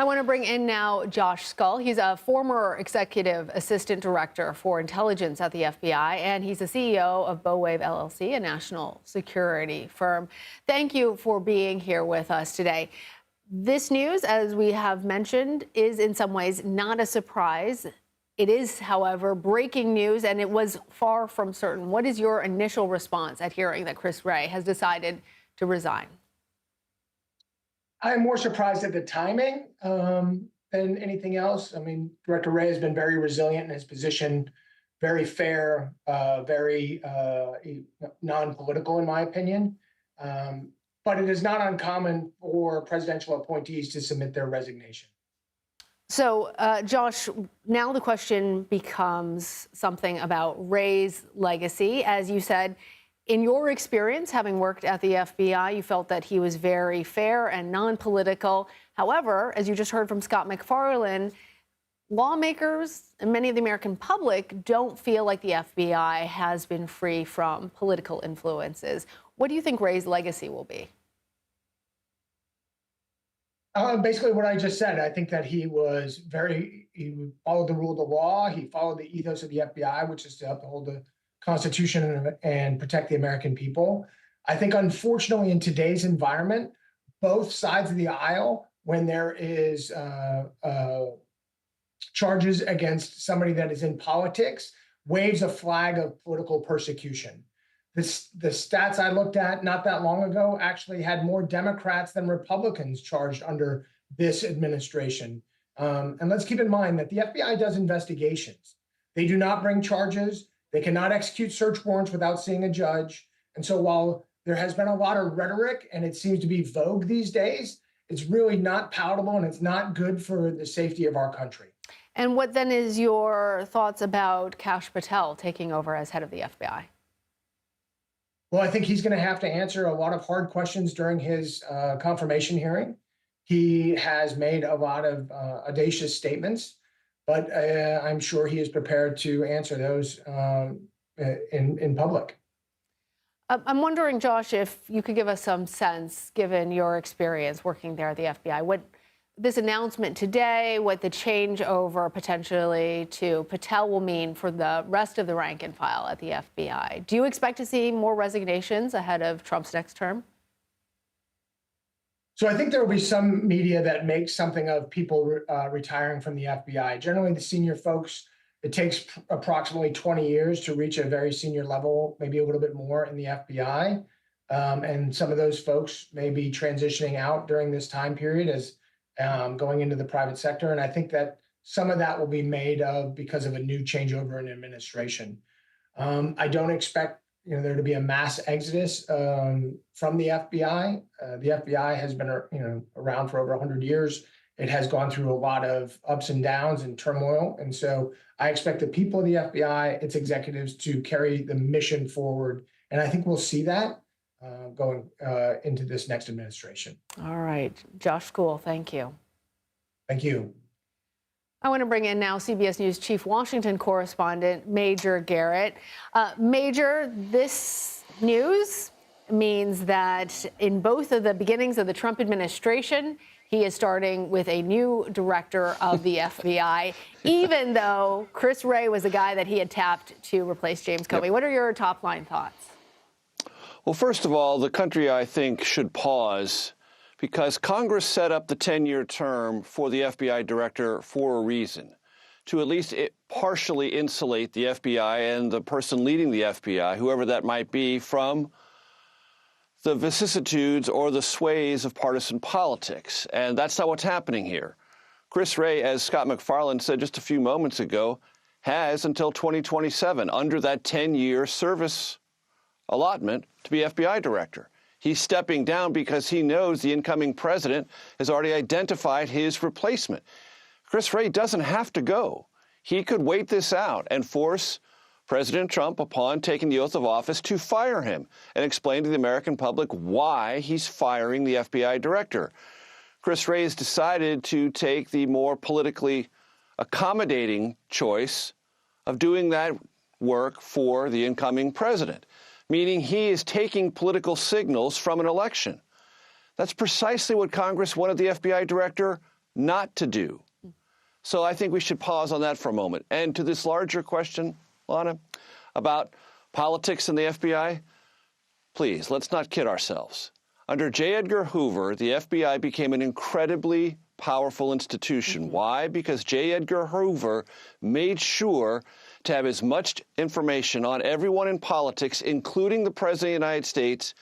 I want to bring in now Josh Skule. He's a former executive assistant director for intelligence at the FBI, and he's the CEO of Bowwave LLC, a national security firm. Thank you for being here with us today. This news, as we have mentioned, is in some ways not a surprise. It is, however, breaking news, and it was far from certain. What is your initial response at hearing that Chris Wray has decided to resign? I'm more surprised at the timing than anything else. I mean, Director Wray has been very resilient in his position, very fair, very non-political, in my opinion. But it is not uncommon for presidential appointees to submit their resignation. So, Josh, now the question becomes something about Wray's legacy. As you said, in your experience, having worked at the FBI, you felt that he was very fair and non-political. However, as you just heard from Scott McFarlane, lawmakers and many of the American public don't feel like the FBI has been free from political influences. What do you think Wray's legacy will be? Basically what I just said. I think that he followed the rule of the law. He followed the ethos of the FBI, which is to uphold the Constitution and protect the American people. I think, unfortunately, in today's environment, both sides of the aisle, when there is charges against somebody that is in politics, waves a flag of political persecution. The stats I looked at not that long ago actually had more Democrats than Republicans charged under this administration. And let's keep in mind that the FBI does investigations. They do not bring charges. They cannot execute search warrants without seeing a judge. And so while there has been a lot of rhetoric and it seems to be vogue these days, it's really not palatable and it's not good for the safety of our country. And what then is your thoughts about Kash Patel taking over as head of the FBI? Well, I think he's going to have to answer a lot of hard questions during his confirmation hearing. He has made a lot of audacious statements, but I'm sure he is prepared to answer those in public. I'm wondering, Josh, if you could give us some sense, given your experience working there at the FBI, what this announcement today, what the changeover potentially to Patel will mean for the rest of the rank and file at the FBI. Do you expect to see more resignations ahead of Trump's next term? So I think there will be some media that makes something of people retiring from the FBI. Generally, the senior folks, it takes approximately 20 years to reach a very senior level, maybe a little bit more in the FBI. And some of those folks may be transitioning out during this time period as going into the private sector. And I think that some of that will be made of because of a new changeover in administration. I don't expect there to be a mass exodus from the FBI. The FBI has been around for over 100 years. It has gone through a lot of ups and downs and turmoil. And so I expect the people of the FBI, its executives, to carry the mission forward. And I think we'll see that going into this next administration. All right. Josh Skule, thank you. Thank you. I want to bring in now CBS News Chief Washington correspondent Major Garrett. Major, this news means that in both of the beginnings of the Trump administration, he is starting with a new director of the FBI, even though Chris Wray was the guy that he had tapped to replace James Comey. Yep. What are your top line thoughts? Well, first of all, the country, I think, should pause because Congress set up the 10-year term for the FBI director for a reason, to at least partially insulate the FBI and the person leading the FBI, whoever that might be, from the vicissitudes or the sways of partisan politics. And that's not what's happening here. Chris Wray, as Scott McFarlane said just a few moments ago, has until 2027 under that 10-year service allotment to be FBI director. He's stepping down because he knows the incoming president has already identified his replacement. Chris Wray doesn't have to go. He could wait this out and force President Trump, upon taking the oath of office, to fire him and explain to the American public why he's firing the FBI director. Chris Wray has decided to take the more politically accommodating choice of doing that work for the incoming president, meaning he is taking political signals from an election. That's precisely what Congress wanted the FBI director not to do. So I think we should pause on that for a moment. And to this larger question, Lana, about politics in the FBI, please, let's not kid ourselves. Under J. Edgar Hoover, the FBI became an incredibly powerful institution. Why? Because J. Edgar Hoover made sure to have as much information on everyone in politics, including the President of the United States,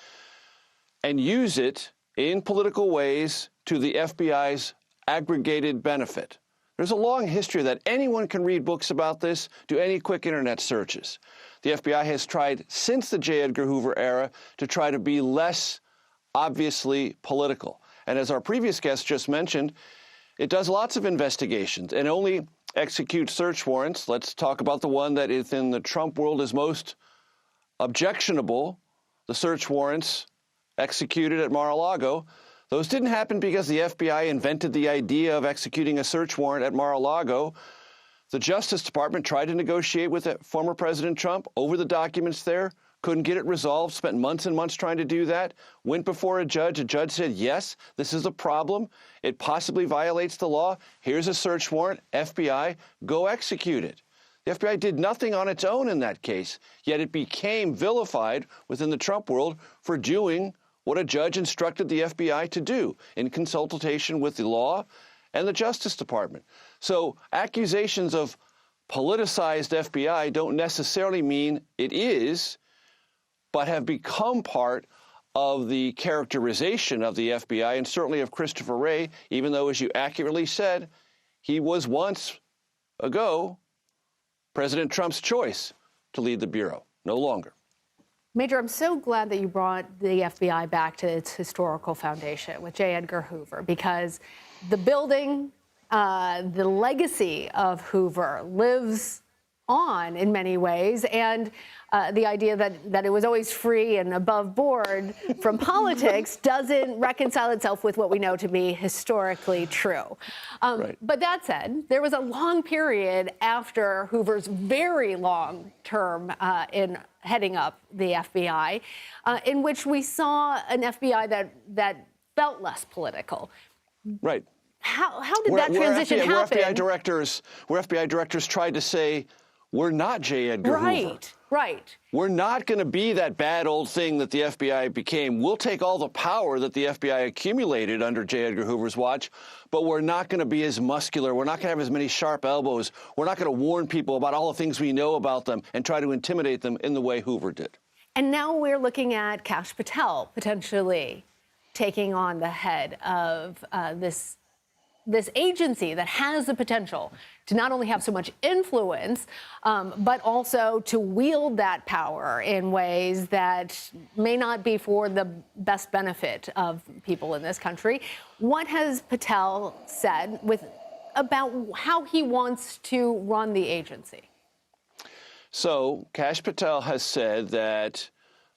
and use it in political ways to the FBI's aggregated benefit. There's a long history that anyone can read books about this, do any quick internet searches. The FBI has tried since the J. Edgar Hoover era to try to be less obviously political. And as our previous guest just mentioned, it does lots of investigations and only executes search warrants. Let's talk about the one that is in the Trump world is most objectionable, the search warrants executed at Mar-a-Lago. Those didn't happen because the FBI invented the idea of executing a search warrant at Mar-a-Lago. The Justice Department tried to negotiate with former President Trump over the documents there, couldn't get it resolved, spent months and months trying to do that, went before a judge. A judge said, yes, this is a problem. It possibly violates the law. Here's a search warrant. FBI, go execute it. The FBI did nothing on its own in that case, yet it became vilified within the Trump world for doing what a judge instructed the FBI to do in consultation with the law and the Justice Department. So accusations of politicized FBI don't necessarily mean it is, but have become part of the characterization of the FBI and certainly of Christopher Wray, even though, as you accurately said, he was once ago President Trump's choice to lead the Bureau. No longer. Major, I'm so glad that you brought the FBI back to its historical foundation with J. Edgar Hoover, because the building, the legacy of Hoover lives on in many ways, and the idea that it was always free and above board from politics doesn't reconcile itself with what we know to be historically true. Right. But that said, there was a long period after Hoover's very long term in heading up the FBI, in which we saw an FBI that felt less political. Right. How did that transition happen? Where FBI directors tried to say, we're not J. Edgar Hoover. Right. We're not going to be that bad old thing that the FBI became. We'll take all the power that the FBI accumulated under J. Edgar Hoover's watch, but we're not going to be as muscular. We're not going to have as many sharp elbows. We're not going to warn people about all the things we know about them and try to intimidate them in the way Hoover did. And now we're looking at Kash Patel potentially taking on the head of this agency that has the potential to not only have so much influence, but also to wield that power in ways that may not be for the best benefit of people in this country. What has Patel said about how he wants to run the agency? So Kash Patel has said that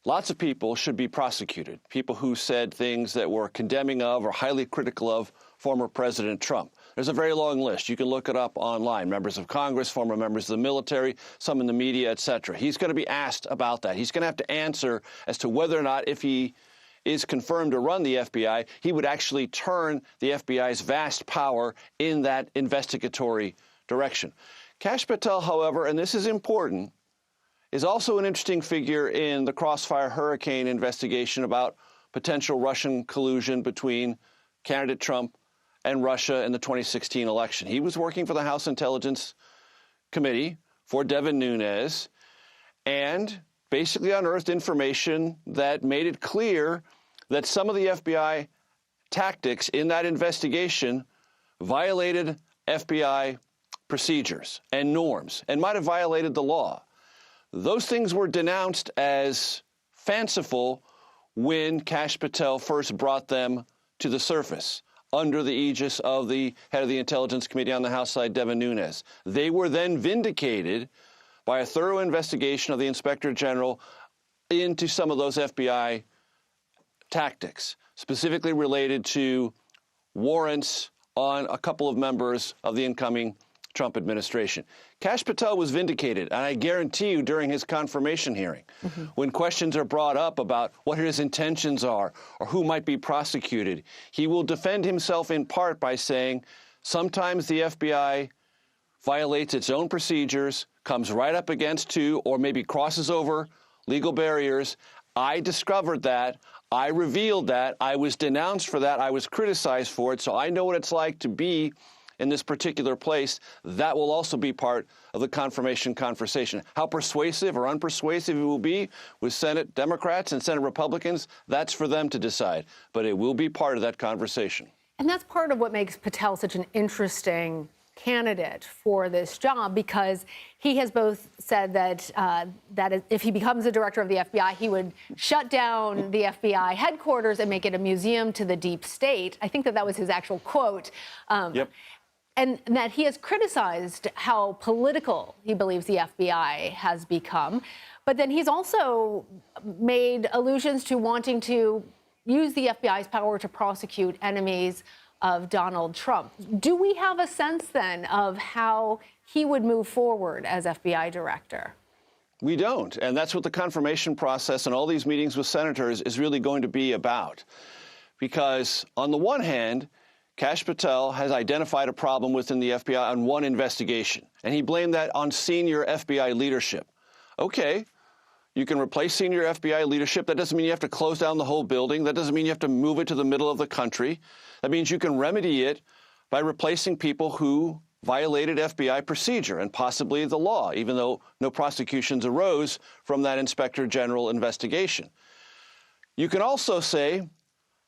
lots of people should be prosecuted, people who said things that were condemning of or highly critical of former President Trump. There's a very long list. You can look it up online. Members of Congress, former members of the military, some in the media, et cetera. He's going to be asked about that. He's going to have to answer as to whether or not, if he is confirmed to run the FBI, he would actually turn the FBI's vast power in that investigatory direction. Kash Patel, however, and this is important, is also an interesting figure in the Crossfire Hurricane investigation about potential Russian collusion between candidate Trump and Russia in the 2016 election. He was working for the House Intelligence Committee for Devin Nunes and basically unearthed information that made it clear that some of the FBI tactics in that investigation violated FBI procedures and norms and might have violated the law. Those things were denounced as fanciful when Kash Patel first brought them to the surface under the aegis of the head of the Intelligence Committee on the House side, Devin Nunes. They were then vindicated by a thorough investigation of the Inspector General into some of those FBI tactics, specifically related to warrants on a couple of members of the incoming Trump administration. Kash Patel was vindicated, and I guarantee you during his confirmation hearing, when questions are brought up about what his intentions are or who might be prosecuted, he will defend himself in part by saying, Sometimes the FBI violates its own procedures, comes right up against two, or maybe crosses over legal barriers. I discovered that. I revealed that. I was denounced for that. I was criticized for it. So I know what it's like to be in this particular place. That will also be part of the confirmation conversation. How persuasive or unpersuasive it will be with Senate Democrats and Senate Republicans, that's for them to decide. But it will be part of that conversation. And that's part of what makes Patel such an interesting candidate for this job, because he has both said that if he becomes the director of the FBI, he would shut down the FBI headquarters and make it a museum to the deep state. I think that was his actual quote. Yep. And that he has criticized how political he believes the FBI has become. But then he's also made allusions to wanting to use the FBI's power to prosecute enemies of Donald Trump. Do we have a sense then of how he would move forward as FBI director? We don't. And that's what the confirmation process and all these meetings with senators is really going to be about. Because on the one hand, Kash Patel has identified a problem within the FBI on one investigation, and he blamed that on senior FBI leadership. Okay, you can replace senior FBI leadership. That doesn't mean you have to close down the whole building. That doesn't mean you have to move it to the middle of the country. That means you can remedy it by replacing people who violated FBI procedure and possibly the law, even though no prosecutions arose from that Inspector General investigation. You can also say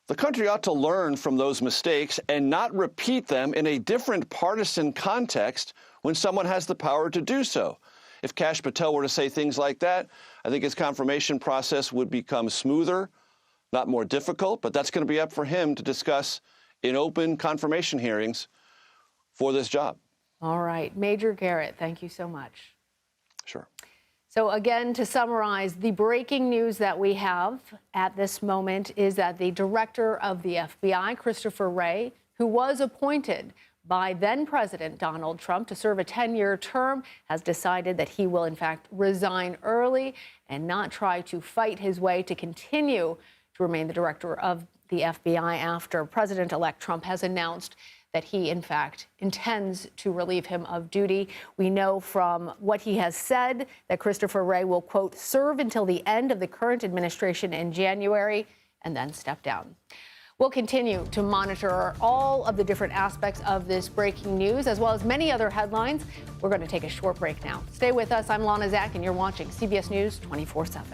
the country ought to learn from those mistakes and not repeat them in a different partisan context when someone has the power to do so. If Kash Patel were to say things like that, I think his confirmation process would become smoother, not more difficult, but that's going to be up for him to discuss in open confirmation hearings for this job. All right. Major Garrett, thank you so much. Sure. So again, to summarize, the breaking news that we have at this moment is that the director of the FBI, Christopher Wray, who was appointed by then-President Donald Trump to serve a 10-year term, has decided that he will, in fact, resign early and not try to fight his way to continue to remain the director of the FBI after President-elect Trump has announced that he, in fact, intends to relieve him of duty. We know from what he has said that Christopher Wray will, quote, serve until the end of the current administration in January and then step down. We'll continue to monitor all of the different aspects of this breaking news, as well as many other headlines. We're going to take a short break now. Stay with us. I'm Lana Zak, and you're watching CBS News 24/7.